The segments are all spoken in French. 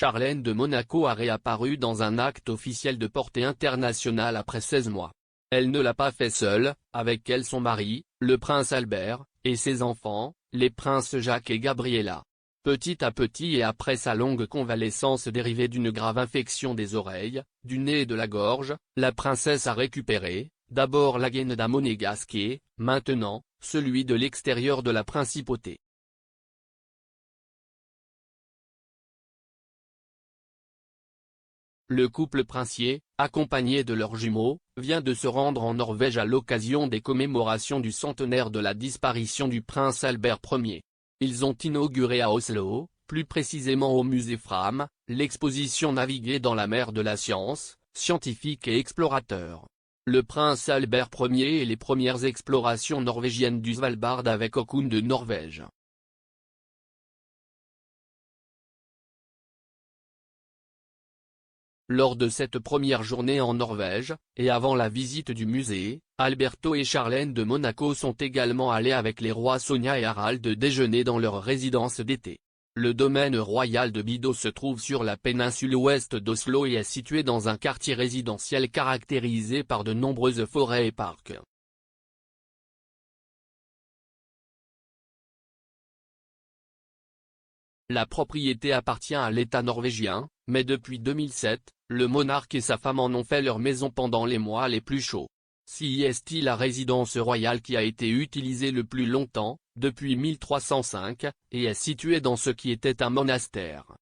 Charlène de Monaco a réapparu dans un acte officiel de portée internationale après 16 mois. Elle ne l'a pas fait seule, avec elle son mari, le prince Albert, et ses enfants, les princes Jacques et Gabriella. Petit à petit et après sa longue convalescence dérivée d'une grave infection des oreilles, du nez et de la gorge, la princesse a récupéré, d'abord la gaine d'un monégasque et, maintenant, celui de l'extérieur de la principauté. Le couple princier, accompagné de leurs jumeaux, vient de se rendre en Norvège à l'occasion des commémorations du centenaire de la disparition du prince Albert Ier. Ils ont inauguré à Oslo, plus précisément au musée Fram, l'exposition Naviguer dans la mer de la science, scientifiques et explorateurs. Le prince Albert Ier et les premières explorations norvégiennes du Svalbard avec Haakon de Norvège. Lors de cette première journée en Norvège, et avant la visite du musée, Alberto et Charlène de Monaco sont également allés avec les rois Sonia et Harald déjeuner dans leur résidence d'été. Le domaine royal de Bido se trouve sur la péninsule ouest d'Oslo et est situé dans un quartier résidentiel caractérisé par de nombreuses forêts et parcs. La propriété appartient à l'État norvégien, mais depuis 2007, le monarque et sa femme en ont fait leur maison pendant les mois les plus chauds. C'est la résidence royale qui a été utilisée le plus longtemps, depuis 1305, et est située dans ce qui était un monastère.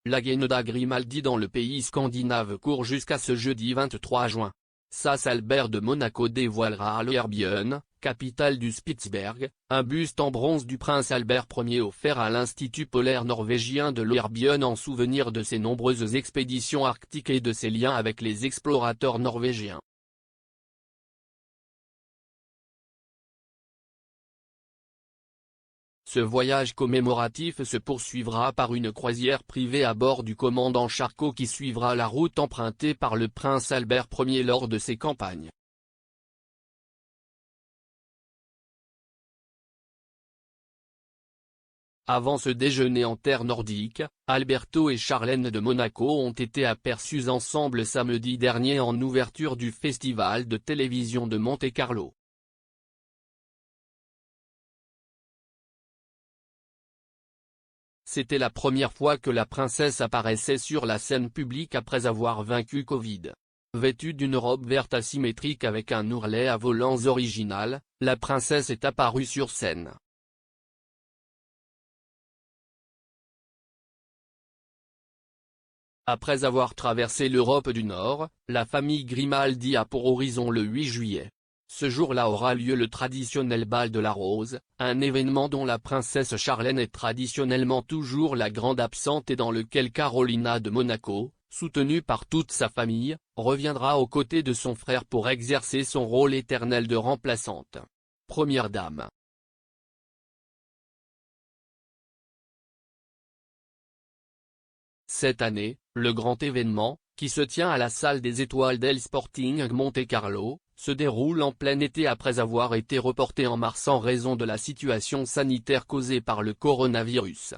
La Gueneda Grimaldi dans le pays scandinave court jusqu'à ce jeudi 23 juin. Sas Albert de Monaco dévoilera à Longyearbyen, capitale du Spitzberg, un buste en bronze du prince Albert Ier offert à l'Institut polaire norvégien de Longyearbyen en souvenir de ses nombreuses expéditions arctiques et de ses liens avec les explorateurs norvégiens. Ce voyage commémoratif se poursuivra par une croisière privée à bord du commandant Charcot qui suivra la route empruntée par le prince Albert Ier lors de ses campagnes. Avant ce déjeuner en terre nordique, Alberto et Charlène de Monaco ont été aperçus ensemble samedi dernier en ouverture du festival de télévision de Monte-Carlo. C'était la première fois que la princesse apparaissait sur la scène publique après avoir vaincu Covid. Vêtue d'une robe verte asymétrique avec un ourlet à volants original, la princesse est apparue sur scène. Après avoir traversé l'Europe du Nord, la famille Grimaldi a pour horizon le 8 juillet. Ce jour-là aura lieu le traditionnel bal de la rose, un événement dont la princesse Charlène est traditionnellement toujours la grande absente et dans lequel Carolina de Monaco, soutenue par toute sa famille, reviendra aux côtés de son frère pour exercer son rôle éternel de remplaçante. Première dame. Cette année, le grand événement, qui se tient à la salle des Étoiles del Sporting Monte-Carlo, se déroule en plein été après avoir été reporté en mars en raison de la situation sanitaire causée par le coronavirus.